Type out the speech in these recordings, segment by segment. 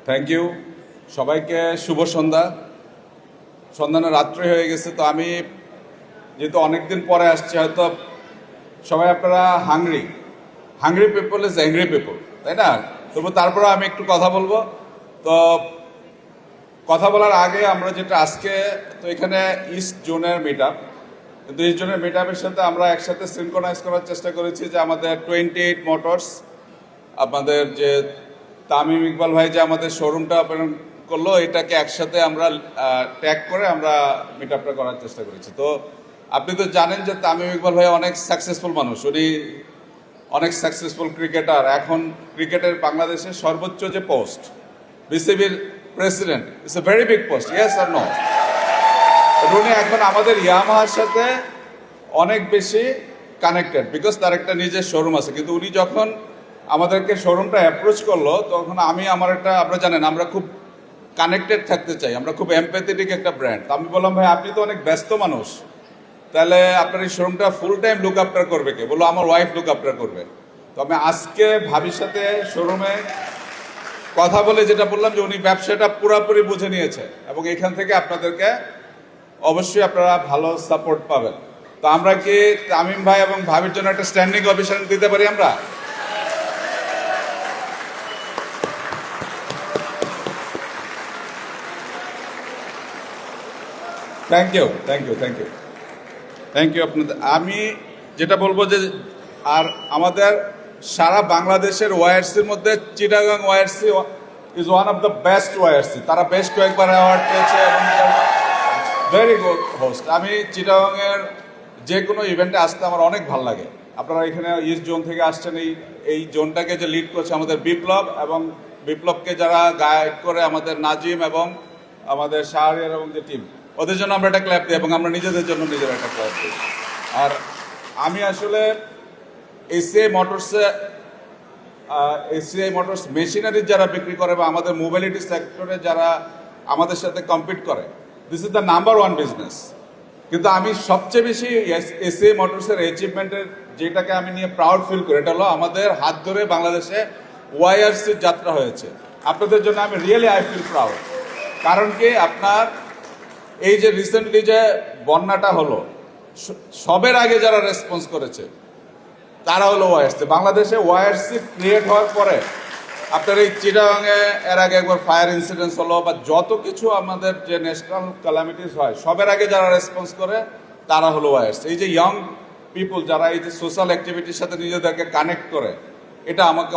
Thank you সবাইকে। শুভ সন্ধ্যা। সন্ধ্যানো রাত্রি হয়ে গেছে, তো আমি যেহেতু অনেকদিন পরে আসছি, হয়তো সবাই আপনারা hungry people is angry people, তাই না? তবু তারপরে আমি একটু কথা বলবো। তো কথা বলার আগে আমরা যেটা আজকে, তো এখানে ইস্ট জোনের মিট আপ, কিন্তু ইস্ট জোনের মিট আপের সাথে আমরা একসাথে সিনক্রোনাইজ করার চেষ্টা করেছি যে আমাদের 28 মোটরস, আমাদের যে তামিম ইকবাল ভাই যে আমাদের শোরুমটা ওপেন করলো, এটাকে একসাথে আমরা ট্যাগ করে আমরা মিট আপটা করার চেষ্টা করেছি। তো আপনি তো জানেন যে তামিম ইকবাল ভাই অনেক সাকসেসফুল মানুষ, উনি অনেক সাকসেসফুল ক্রিকেটার। এখন ক্রিকেটের বাংলাদেশের সর্বোচ্চ যে পোস্ট, বিসিবির president, it's a very big post, yes আর নো? উনি এখন আমাদের ইয়ামাহার সাথে অনেক বেশি কানেক্টেড, বিকজ তার একটা নিজের শোরুম আছে। কিন্তু উনি যখন আমাদেরকে শোরুমটা অ্যাপ্রোচ করলো, তখন আমার একটা, আপনারা জানেন আমরা খুব কানেক্টেড থাকতে চাই, আমরা খুব এমপ্যাথেটিক একটা ব্র্যান্ড। তো আমি বললাম, ভাই আপনি তো অনেক ব্যস্ত মানুষ, তাহলে আপনার এই শোরুমটা ফুল টাইম লুক আফটার করবে কে? বললো আমার ওয়াইফ লুক আফটার করবে। তো আমি আজকে ভাবির সাথে শোরুমে কথা বলে যেটা বললাম যে উনি ব্যবসাটা পুরোপুরি বুঝে নিয়েছে, এবং এখান থেকে আপনাদেরকে অবশ্যই আপনারা ভালো সাপোর্ট পাবেন। তো আমরা কি তামিম ভাই এবং ভাবির জন্য একটা স্ট্যান্ডিং অভিশন দিতে পারি আমরা? Thank you, thank you, thank you, thank you আপনাদের। আমি যেটা বলবো যে, আর আমাদের সারা বাংলাদেশের ওয়াইআরসির মধ্যে Chittagong YRC is one of the best YRC. তারা বেশ কয়েকবার অ্যাওয়ার্ড পেয়েছে এবং ভেরি গুড হোস্ট। আমি চিটাগাংয়ের যে কোনো ইভেন্টে আসতে আমার অনেক ভালো লাগে। আপনারা এখানে ইস্ট জোন থেকে আসছেন, এই জোনটাকে যে লিড করছে আমাদের বিপ্লব, এবং বিপ্লবকে যারা গাইড করে আমাদের নাজিম এবং আমাদের শাহরিয়ার এবং যে টিম, ওদের জন্য আমরা একটা ক্ল্যাপ দিই, এবং আমরা নিজেদের জন্য নিজের একটা ক্ল্যাপ দিই। আর আমি আসলে এসিআই মোটরস মেশিনারি যারা বিক্রি করে বা আমাদের মোবিলিটি সেক্টরে যারা আমাদের সাথে কম্পিট করে, this is the number one business. কিন্তু আমি সবচেয়ে বেশি এসিআই মোটরসের অ্যাচিভমেন্টের যেটাকে আমি নিয়ে প্রাউড ফিল করি, এটা হলো আমাদের হাত ধরে বাংলাদেশে ওয়াইআরসির যাত্রা হয়েছে। আপনাদের জন্য আমি রিয়েলি আই ফিল প্রাউড। কারণ কি, আপনার এই যে রিসেন্টলি যে বন্যাটা হলো, সবের আগে যারা রেসপন্স করেছে তারা হলো ওয়াইআরসি। বাংলাদেশে ওয়াইআরসি ক্রিয়েট হওয়ার পরে আপনার এই চিটাগাংয়ে এর আগে একবার ফায়ার ইনসিডেন্টস হলো, বা যত কিছু আমাদের যে ন্যাশনাল ক্যালামিটিস হয়, সবের আগে যারা রেসপন্স করে তারা হলো ওয়াইআরসি। এই যে ইয়ং পিপল যারা এই যে সোশ্যাল অ্যাক্টিভিটির সাথে নিজেদেরকে কানেক্ট করে, এটা আমাকে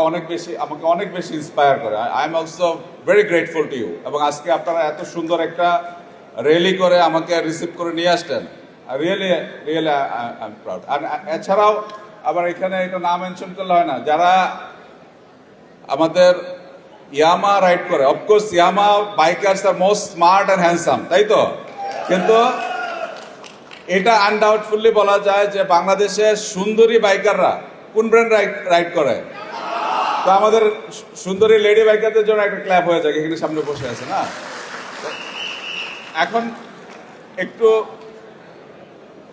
অনেক বেশি ইন্সপায়ার করে। I am also very grateful to you. এবং আজকে আপনারা এত সুন্দর একটা র্যালি করে আমাকে রিসিভ করে নিয়ে আসতেন, really really I am proud. আর এছাড়াও আবার এখানে এটা না মেনশন করলে হয় না, যারা আমাদের ইয়ামা রাইড করে, of course Yamaha bikers are most smart and handsome, তাই তো? কিন্তু এটা আনডাউটফুলি বলা যায় যে বাংলাদেশের সুন্দরী বাইকাররা কোন ব্র্যান্ড রাইড করে? তো আমাদের সুন্দরী লেডি বাইকারদের জন্য একটা ক্ল্যাপ হয়ে যায়, এখানে সামনে বসে আছে না? এখন একটু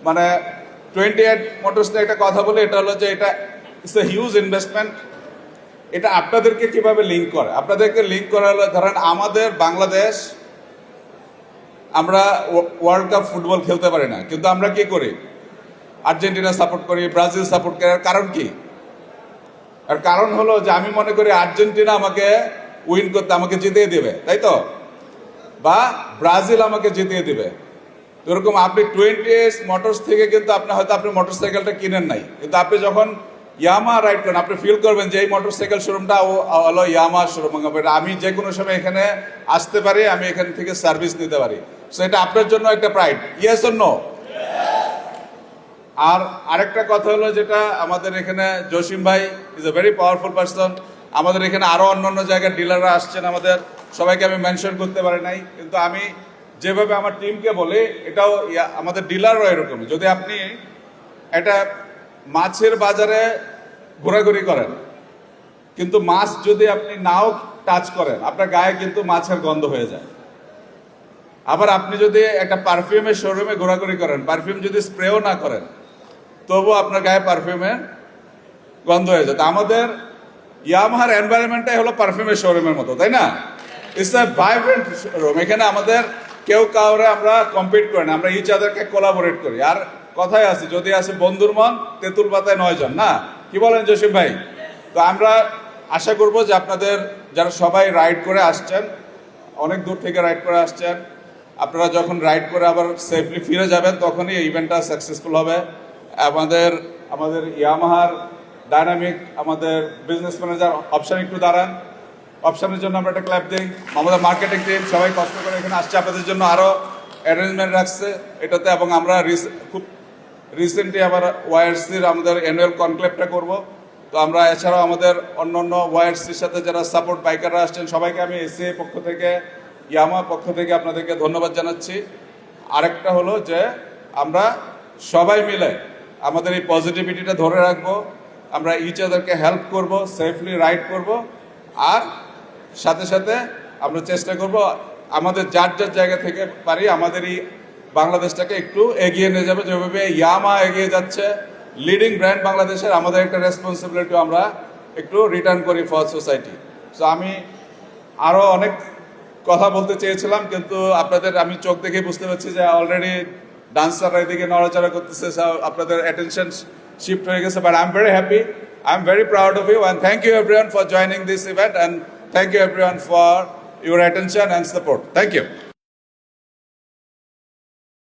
মানে 28 মোটরস নিয়ে একটা কথা বলে, এটা হলো যে এটা ইটস এ হিউজ ইনভেস্টমেন্ট। এটা আপনাদেরকে কিভাবে লিঙ্ক করে? আপনাদেরকে লিঙ্ক করা হলো, ধরেন আমাদের বাংলাদেশ, আমরা ওয়ার্ল্ড কাপ ফুটবল খেলতে পারি না, কিন্তু আমরা কি করি? আর্জেন্টিনা সাপোর্ট করি, ব্রাজিল সাপোর্ট করি। কারণ কি? আর কারণ হলো যে আমি মনে করি আর্জেন্টিনা আমাকে উইন করতে, আমাকে জিতিয়ে দিবে, তাই তো? বা ব্রাজিল আমাকে জিতিয়ে দিবে। এরকম আপনি 28 মোটরস থেকে কিন্তু আপনি মোটরসাইকেলটা কিনেন নাই, কিন্তু আপনি যখন ইয়ামা রাইড করেন, আপনি ফিল করবেন যে এই মোটরসাইকেল শোরুমটা হলো ইয়ামা শোরুম। আমি যে কোনো সময় এখানে আসতে পারি, আমি এখান থেকে সার্ভিস নিতে পারি। সো এটা আপনার জন্য একটা প্রাইড, ইয়েস অর নো? আর আরেকটা কথা হলো, যেটা আমাদের এখানে জসিম ভাই is a very powerful person. আমাদের এখানে আরো অন্যান্য জায়গার ডিলাররা আসছেন, আমাদের সবাইকে আমি মেনশন করতে পারি নাই, কিন্তু আমি যেভাবে আমার টিমকে বলি, এটাও আমাদের ডিলারও এরকমই। যদি আপনি একটা মাছের বাজারে ঘোরাঘুরি করেন, কিন্তু মাছ যদি আপনি নাও টাচ করেন, আপনার গায়ে কিন্তু মাছের গন্ধ হয়ে যায়। আবার আপনি যদি একটা পারফিউমের শোরুমে ঘোরাঘুরি করেন, পারফিউম যদি স্প্রেও না করেন, তবু আপনার গায়ে পারফিউমের গন্ধ হয়ে যায়। আমাদের ইয়ামাহার এনভায়রনমেন্টটাই হলো পারফিউমের শোরুমের মতো, তাই না? It's a vibrant room. এখানে আমাদের কেউ কাউরে আমরা কম্পিট করি না, আমরা ইচ আদারকে কোলাবোরেট করি। আর কথাই আছে, যদি আছে বন্ধুর মন তেঁতুল পাতায় 9 জন, না কি বলেন জসিম ভাই? তো আমরা আশা করব যে আপনাদের যারা সবাই রাইড করে আসছেন, অনেক দূর থেকে রাইড করে আসছেন, আপনারা যখন রাইড করে আবার সেফলি ফিরে যাবেন তখনই এই ইভেন্টটা সাকসেসফুল হবে। আমাদের আমাদের ইয়ামাহার ডায়নামিক আমাদের বিজনেস ম্যানেজার অপশন একটু দাঁড়ান, অপশনের জন্য আমরা একটা ক্ল্যাপ দিই। আমাদের মার্কেটিং টিম সবাই কষ্ট করে এখানে আসছে, আপনাদের জন্য আরও অ্যারেঞ্জমেন্ট রাখছে এটাতে। এবং আমরা খুব রিসেন্টলি আবার ওয়াইআরসির আমাদের অ্যানুয়াল কনক্লেভটা করব। তো আমরা এছাড়াও আমাদের অন্য অন্য ওয়াইআরসির সাথে যারা সাপোর্ট বাইকাররা আসছেন সবাইকে আমি এসিআই পক্ষ থেকে, ইয়ামা পক্ষ থেকে আপনাদেরকে ধন্যবাদ জানাচ্ছি। আরেকটা হলো যে আমরা সবাই মিলে আমাদের এই পজিটিভিটিটা ধরে রাখবো, আমরা ইচ আদারকে হেল্প করব, সেফলি রাইড করব, আর সাথে সাথে আমরা চেষ্টা করব আমাদের যার যার জায়গা থেকে পারি আমাদের এই বাংলাদেশটাকে একটু এগিয়ে নিয়ে যাবে। যেভাবে ইয়ামা এগিয়ে যাচ্ছে, লিডিং ব্র্যান্ড বাংলাদেশের, আমাদের একটা রেসপন্সিবিলিটি আমরা একটু রিটার্ন করি ফর সোসাইটি। সো আমি আরও অনেক কথা বলতে চেয়েছিলাম, কিন্তু আপনাদের আমি চোখ দেখে বুঝতে পারছি যে অলরেডি ডান্সাররা এদিকে নড়াচড়া করতেছে, আপনাদের অ্যাটেনশন শিফট হয়ে গেছে। But I am very happy, I am very proud of you, and thank you everyone for joining this event, and thank you everyone for your attention and support. Thank you.